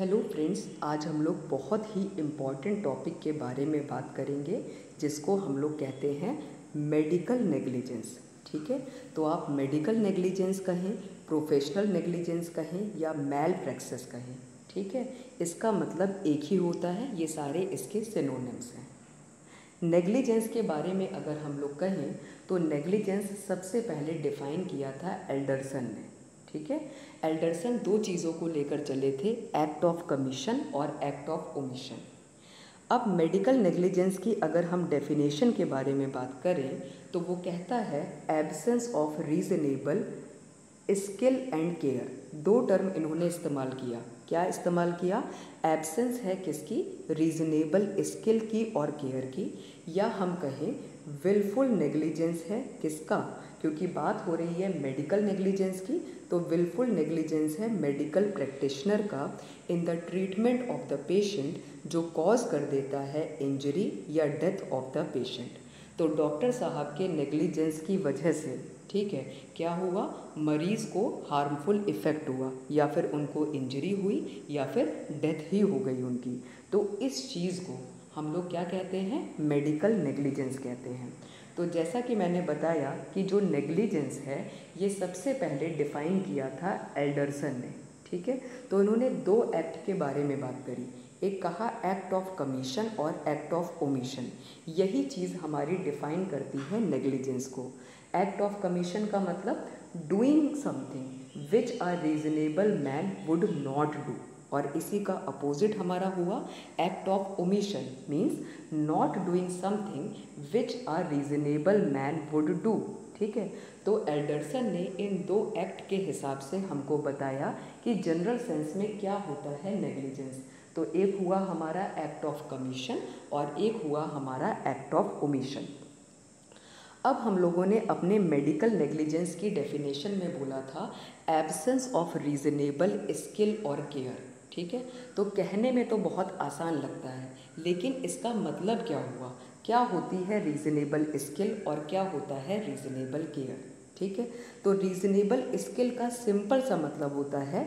Hello friends, आज हम लोग बहुत ही इम्पॉर्टेंट टॉपिक के बारे में बात करेंगे जिसको हम लोग कहते हैं मेडिकल नेग्लिजेंस। ठीक है, तो आप मेडिकल नेग्लिजेंस कहें, प्रोफेशनल नेग्लिजेंस कहें या मैल प्रैक्टिस कहें, ठीक है, इसका मतलब एक ही होता है। ये सारे इसके सिनोनिम्स हैं। नेग्लिजेंस के बारे में अगर हम लोग कहें तो नेग्लिजेंस सबसे पहले डिफ़ाइन किया था एल्डरसन ने। ठीक है, एल्डरसन दो चीज़ों को लेकर चले थे, एक्ट ऑफ कमीशन और एक्ट ऑफ ओमिशन। अब मेडिकल नेग्लिजेंस की अगर हम डेफिनेशन के बारे में बात करें तो वो कहता है absence of reasonable skill and care. दो टर्म इन्होंने इस्तेमाल किया। क्या इस्तेमाल किया? एब्सेंस है किसकी? रीजनेबल स्किल की और केयर की, या हम कहें विलफुल नेग्लिजेंस है किसका? क्योंकि बात हो रही है मेडिकल नेग्लिजेंस की, तो विलफुल नेग्लिजेंस है मेडिकल प्रैक्टिशनर का in the treatment of the patient जो कॉज कर देता है इंजरी या डेथ ऑफ द पेशेंट। तो डॉक्टर साहब के नेग्लिजेंस की वजह से, ठीक है, क्या हुआ? मरीज़ को हार्मफुल इफ़ेक्ट हुआ, या फिर उनको इंजरी हुई, या फिर डेथ ही हो गई उनकी। तो इस चीज़ को हम लोग क्या कहते हैं? मेडिकल नेग्लिजेंस कहते हैं। तो जैसा कि मैंने बताया कि जो नेग्लिजेंस है ये सबसे पहले डिफ़ाइन किया था एल्डरसन ने। ठीक है, तो इन्होंने दो एक्ट के बारे में बात करी। एक कहा एक्ट ऑफ कमीशन और एक्ट ऑफ ओमिशन। यही चीज़ हमारी डिफ़ाइन करती है नेग्लिजेंस को। एक्ट ऑफ कमीशन का मतलब doing something which a reasonable man would not do, और इसी का अपोजिट हमारा हुआ act of omission, means not doing something which a reasonable man would do. ठीक है, तो एल्डरसन ने इन दो एक्ट के हिसाब से हमको बताया कि जनरल सेंस में क्या होता है नेग्लिजेंस। तो एक हुआ हमारा एक्ट ऑफ कमीशन और एक हुआ हमारा एक्ट ऑफ ओमिशन। अब हम लोगों ने अपने मेडिकल नेग्लिजेंस की डेफिनेशन में बोला था एब्सेंस ऑफ रीजनेबल स्किल और केयर। ठीक है, तो कहने में तो बहुत आसान लगता है, लेकिन इसका मतलब क्या हुआ? क्या होती है रीजनेबल स्किल और क्या होता है रीजनेबल केयर? ठीक है, तो रीजनेबल स्किल का सिंपल सा मतलब होता है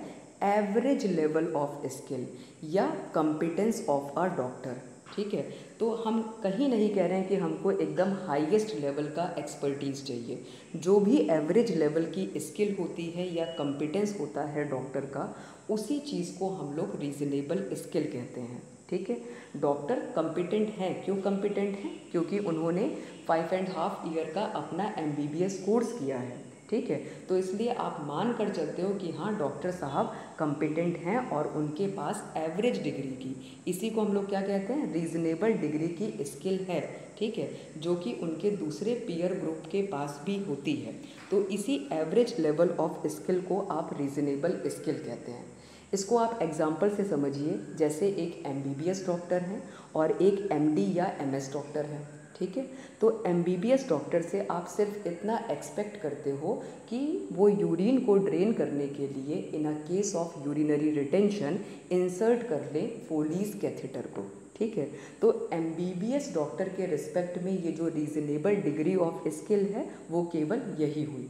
एवरेज लेवल ऑफ स्किल या कॉम्पिटेंस ऑफ अ डॉक्टर। ठीक है, तो हम कहीं नहीं कह रहे हैं कि हमको एकदम हाईएस्ट लेवल का एक्सपर्टीज़ चाहिए। जो भी एवरेज लेवल की स्किल होती है या कॉम्पिटेंस होता है डॉक्टर का, उसी चीज़ को हम लोग रीजनेबल स्किल कहते हैं। ठीक है, डॉक्टर कॉम्पिटेंट हैं। क्यों कॉम्पिटेंट हैं? क्योंकि उन्होंने 5.5 ईयर का अपना MBBS कोर्स किया है। ठीक है, तो इसलिए आप मान कर चलते हो कि हाँ, डॉक्टर साहब कॉम्पिटेंट हैं और उनके पास एवरेज डिग्री की, इसी को हम लोग क्या कहते हैं? रीजनेबल डिग्री की स्किल है। ठीक है, जो कि उनके दूसरे पीयर ग्रुप के पास भी होती है। तो इसी एवरेज लेवल ऑफ स्किल को आप रीजनेबल स्किल कहते हैं। इसको आप एग्जाम्पल से समझिए, जैसे एक MBBS डॉक्टर हैं और एक MD या MS डॉक्टर है। ठीक है, तो MBBS डॉक्टर से आप सिर्फ इतना एक्सपेक्ट करते हो कि वो यूरिन को ड्रेन करने के लिए in a case of urinary retention insert कर ले फोलीज कैथेटर को। ठीक है, तो MBBS डॉक्टर के रिस्पेक्ट में ये जो रीजनेबल डिग्री ऑफ स्किल है वो केवल यही हुई।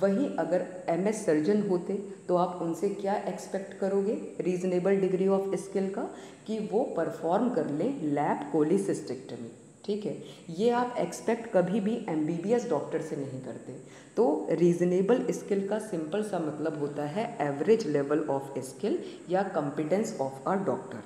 वहीं अगर MS सर्जन होते तो आप उनसे क्या एक्सपेक्ट करोगे रीजनेबल डिग्री ऑफ स्किल का? कि वो परफॉर्म कर लें लैप कोलिसिस्टेक्टमी। ठीक है, ये आप एक्सपेक्ट कभी भी MBBS डॉक्टर से नहीं करते। तो रीजनेबल स्किल का सिंपल सा मतलब होता है एवरेज लेवल ऑफ स्किल या कॉम्पिटेंस ऑफ अ डॉक्टर।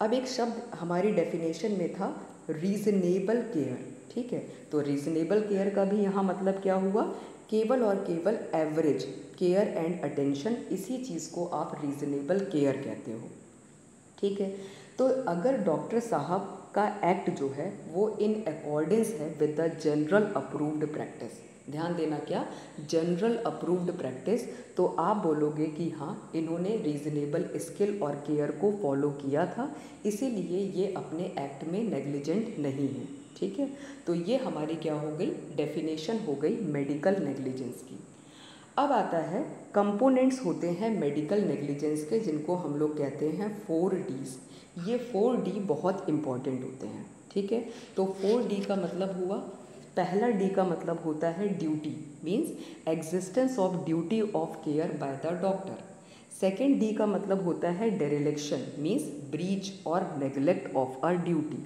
अब एक शब्द हमारी डेफिनेशन में था रीजनेबल केयर। ठीक है, तो रीजनेबल केयर का भी यहाँ मतलब क्या हुआ? केवल और केवल एवरेज केयर एंड अटेंशन, इसी चीज़ को आप रीजनेबल केयर कहते हो। ठीक है, तो अगर डॉक्टर साहब का एक्ट जो है वो इन अकॉर्डेंस है with the general approved practice, ध्यान देना क्या? जनरल अप्रूव्ड प्रैक्टिस, तो आप बोलोगे कि हाँ, इन्होंने रीजनेबल स्किल और केयर को फॉलो किया था, इसीलिए ये अपने एक्ट में नेग्लिजेंट नहीं है। ठीक है, तो ये हमारी क्या हो गई? डेफिनेशन हो गई मेडिकल नेग्लिजेंस की। अब आता है कंपोनेंट्स होते हैं मेडिकल नेग्लिजेंस के, जिनको हम लोग कहते हैं 4Ds। ये 4D बहुत इम्पॉर्टेंट होते हैं। ठीक है, तो 4D का मतलब हुआ, पहला D का मतलब होता है duty, means existence of duty of care by the doctor. Second D का मतलब होता है डेरिलेक्शन, मीन्स ब्रीच और neglect of our duty.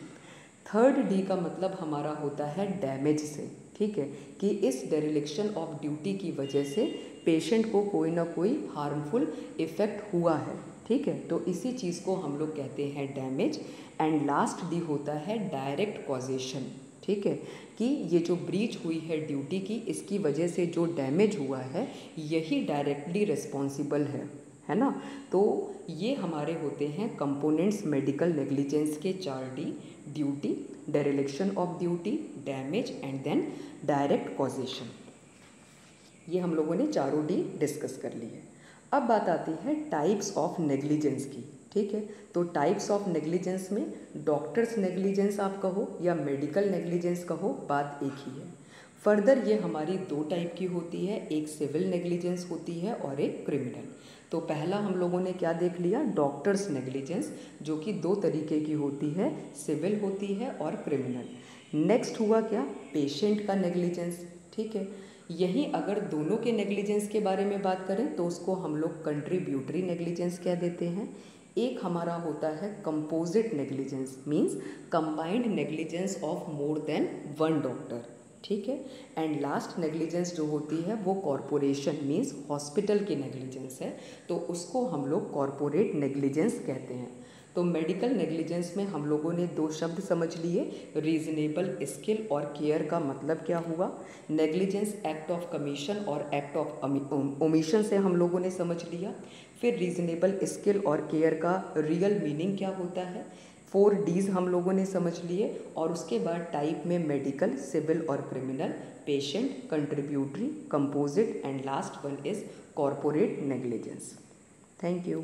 Third D का मतलब हमारा होता है डैमेज से, ठीक है, कि इस डेरिलेक्शन ऑफ ड्यूटी की वजह से पेशेंट को कोई ना कोई हार्मफुल इफ़ेक्ट हुआ है, ठीक है, तो इसी चीज़ को हम लोग कहते हैं डैमेज। एंड लास्ट डी होता है डायरेक्ट कॉजेशन, ठीक है, कि ये जो ब्रीच हुई है ड्यूटी की, इसकी वजह से जो डैमेज हुआ है यही डायरेक्टली रिस्पॉन्सिबल है ना। तो ये हमारे होते हैं कंपोनेंट्स मेडिकल नेग्लिजेंस के 4 D, duty, dereliction of duty, damage and then direct causation. ये हम लोगों ने चारों डी डिस्कस कर ली है। अब बात आती है टाइप्स ऑफ नेग्लिजेंस की, ठीक है। तो टाइप्स ऑफ नेग्लिजेंस में डॉक्टर्स नेग्लिजेंस आप कहो या मेडिकल नेग्लिजेंस कहो, बात एक ही है। फर्दर ये हमारी 2 टाइप की होती है, एक सिविल नेग्लिजेंस होती है और एक क्रिमिनल। तो पहला हम लोगों ने क्या देख लिया, डॉक्टर्स नेग्लिजेंस, जो कि 2 तरीके की होती है, सिविल होती है और क्रिमिनल। नेक्स्ट हुआ क्या, पेशेंट का नेग्लिजेंस, ठीक है। यही अगर दोनों के नेग्लिजेंस के बारे में बात करें तो उसको हम लोग कंट्रीब्यूटरी नेग्लिजेंस कह देते हैं। एक हमारा होता है composite negligence, means combined negligence of more than 1 doctor, ठीक है। एंड लास्ट नेग्लिजेंस जो होती है वो कॉरपोरेशन, मींस हॉस्पिटल की नेग्लिजेंस है, तो उसको हम लोग कॉरपोरेट नेग्लिजेंस कहते हैं। तो मेडिकल नेग्लिजेंस में हम लोगों ने 2 शब्द समझ लिए, रीजनेबल स्किल और केयर का मतलब क्या हुआ, नेग्लिजेंस एक्ट ऑफ कमीशन और एक्ट ऑफ ओमिशन से हम लोगों ने समझ लिया। फिर रीजनेबल स्किल और केयर का रियल मीनिंग क्या होता है, 4 डीज हम लोगों ने समझ लिए। और उसके बाद टाइप में मेडिकल, सिविल और criminal, patient, contributory, composite and last one is corporate negligence. Thank you.